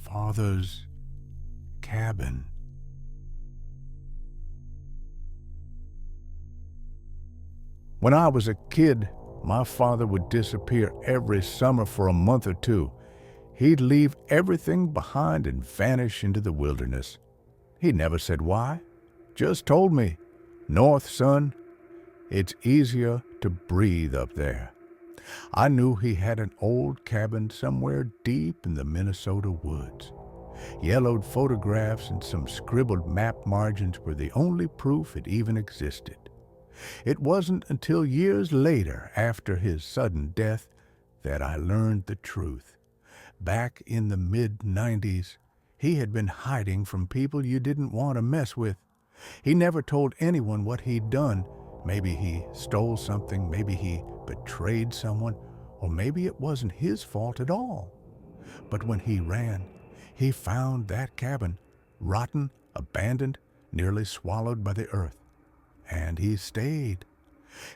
father's cabin. When I was a kid, my father would disappear every summer for a month or two. He'd leave everything behind and vanish into the wilderness. He never said why, just told me, "North, son, it's easier to breathe up there." I knew he had an old cabin somewhere deep in the Minnesota woods. Yellowed photographs and some scribbled map margins were the only proof it even existed. It wasn't until years later, after his sudden death, that I learned the truth. Back in the mid-90s, he had been hiding from people you didn't want to mess with. He never told anyone what he'd done. Maybe he stole something, maybe he betrayed someone, or maybe it wasn't his fault at all. But when he ran, he found that cabin, rotten, abandoned, nearly swallowed by the earth. And he stayed.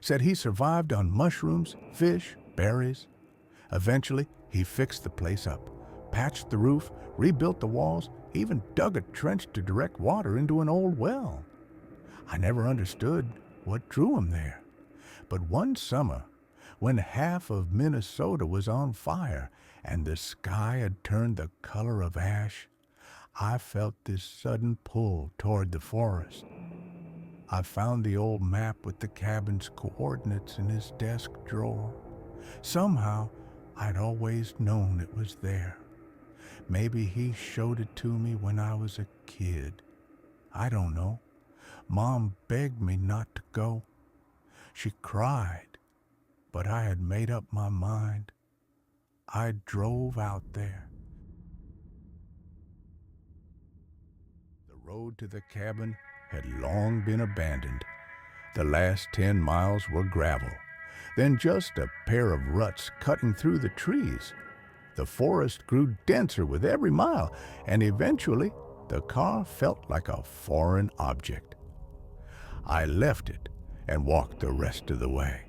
Said he survived on mushrooms, fish, berries. Eventually, he fixed the place up, patched the roof, rebuilt the walls, even dug a trench to direct water into an old well. I never understood what drew him there. But one summer, when half of Minnesota was on fire and the sky had turned the color of ash, I felt this sudden pull toward the forest. I found the old map with the cabin's coordinates in his desk drawer. Somehow, I'd always known it was there. Maybe he showed it to me when I was a kid. I don't know. Mom begged me not to go. She cried, but I had made up my mind. I drove out there. The road to the cabin had long been abandoned. The last 10 miles were gravel, then just a pair of ruts cutting through the trees. The forest grew denser with every mile, and eventually the car felt like a foreign object. I left it and walked the rest of the way.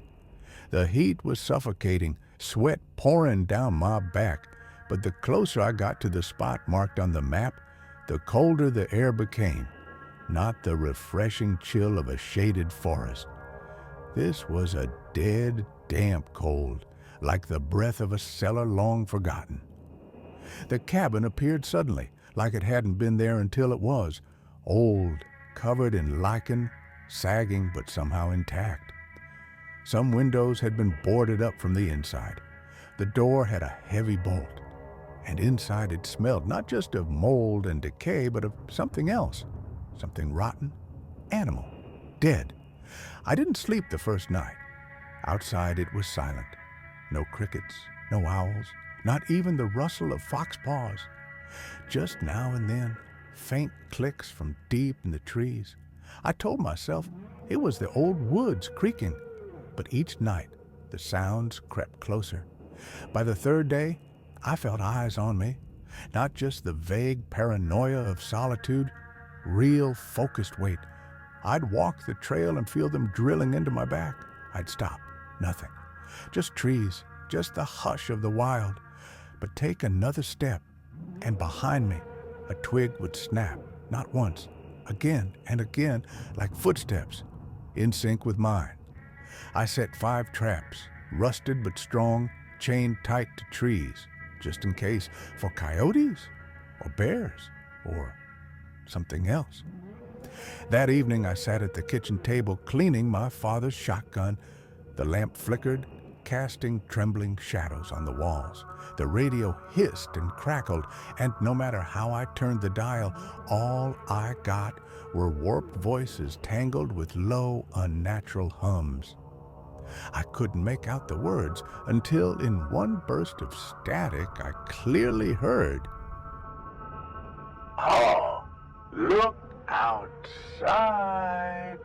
The heat was suffocating, sweat pouring down my back, but the closer I got to the spot marked on the map, the colder the air became, not the refreshing chill of a shaded forest. This was a dead, damp cold, like the breath of a cellar long forgotten. The cabin appeared suddenly, like it hadn't been there until it was, old, covered in lichen, sagging but somehow intact. Some windows had been boarded up from the inside. The door had a heavy bolt, and inside it smelled not just of mold and decay, but of something else, something rotten, animal, dead. I didn't sleep the first night. Outside it was silent. No crickets, no owls, not even the rustle of fox paws. Just now and then, faint clicks from deep in the trees. I told myself it was the old woods creaking, but each night the sounds crept closer. By the third day, I felt eyes on me, not just the vague paranoia of solitude, real focused weight. I'd walk the trail and feel them drilling into my back. I'd stop, nothing. Just trees, just the hush of the wild. But take another step, and behind me, a twig would snap, not once, again and again, like footsteps, in sync with mine. I set 5 traps, rusted but strong, chained tight to trees, just in case, for coyotes, or bears, or something else. That evening I sat at the kitchen table cleaning my father's shotgun. The lamp flickered, casting trembling shadows on the walls. The radio hissed and crackled, and no matter how I turned the dial, all I got were warped voices tangled with low, unnatural hums. I couldn't make out the words until in one burst of static I clearly heard, "Oh, look outside."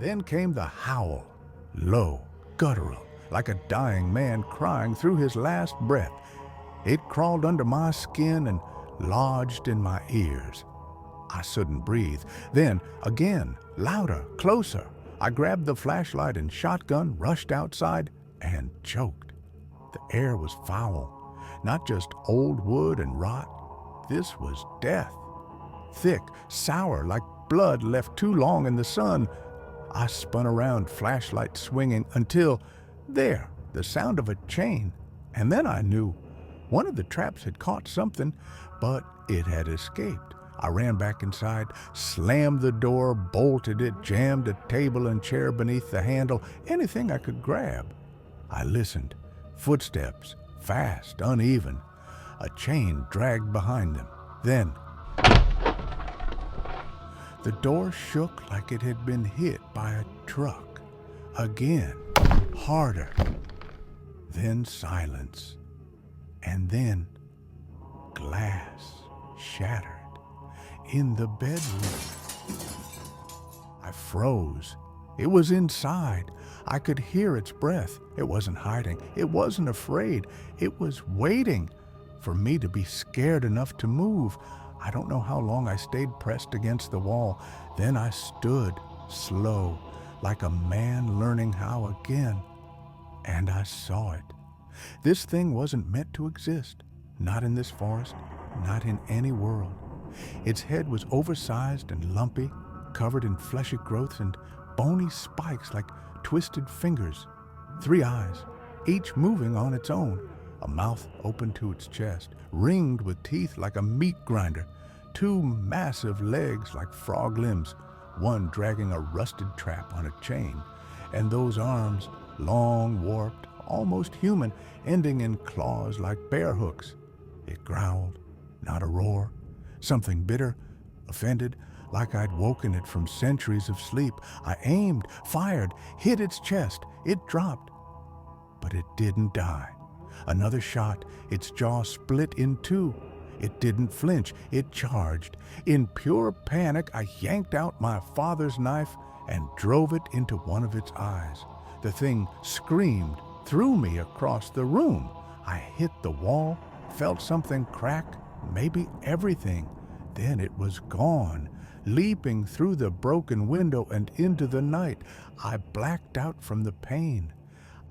Then came the howl, low, guttural, like a dying man crying through his last breath. It crawled under my skin and lodged in my ears. I couldn't breathe. Then, again, louder, closer. I grabbed the flashlight and shotgun, rushed outside, and choked. The air was foul. Not just old wood and rot. This was death. Thick, sour, like blood left too long in the sun. I spun around, flashlight swinging, until, there, the sound of a chain. And then I knew. One of the traps had caught something, but it had escaped. I ran back inside, slammed the door, bolted it, jammed a table and chair beneath the handle, anything I could grab. I listened. Footsteps, fast, uneven. A chain dragged behind them. Then, the door shook like it had been hit by a truck. Again, harder. Then silence. And then glass shattered in the bedroom. I froze. It was inside. I could hear its breath. It wasn't hiding. It wasn't afraid. It was waiting for me to be scared enough to move. I don't know how long I stayed pressed against the wall. Then I stood, slow, like a man learning how again. And I saw it. This thing wasn't meant to exist. Not in this forest, not in any world. Its head was oversized and lumpy, covered in fleshy growths and bony spikes like twisted fingers. 3 eyes, each moving on its own. A mouth open to its chest, ringed with teeth like a meat grinder. 2 massive legs like frog limbs, one dragging a rusted trap on a chain. And those arms, long, warped, almost human, ending in claws like bear hooks. It growled, not a roar. Something bitter, offended, like I'd woken it from centuries of sleep. I aimed, fired, hit its chest. It dropped, but it didn't die. Another shot, its jaw split in 2. It didn't flinch, it charged. In pure panic, I yanked out my father's knife and drove it into one of its eyes. The thing screamed, threw me across the room. I hit the wall, felt something crack, maybe everything. Then it was gone, leaping through the broken window and into the night. I blacked out from the pain.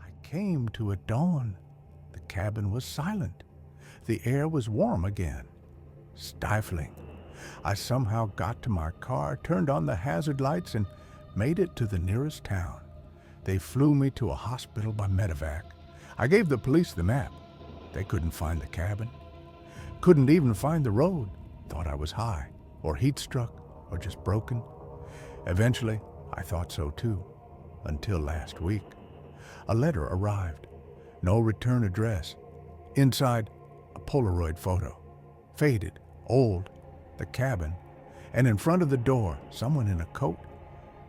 I came to a dawn. The cabin was silent. The air was warm again, stifling. I somehow got to my car, turned on the hazard lights, and made it to the nearest town. They flew me to a hospital by medevac. I gave the police the map. They couldn't find the cabin. Couldn't even find the road. Thought I was high, or heat struck, or just broken. Eventually, I thought so too, until last week. A letter arrived. No return address. Inside, a Polaroid photo. Faded, old, the cabin. And in front of the door, someone in a coat.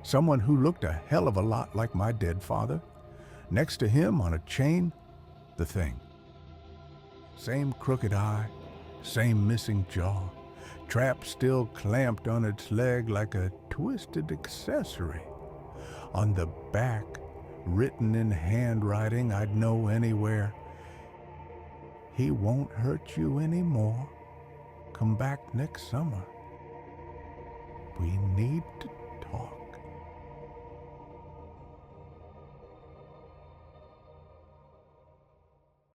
Someone who looked a hell of a lot like my dead father. Next to him, on a chain, the thing. Same crooked eye, same missing jaw. Trap still clamped on its leg like a twisted accessory. On the back, written in handwriting I'd know anywhere, "He won't hurt you anymore. Come back next summer. We need to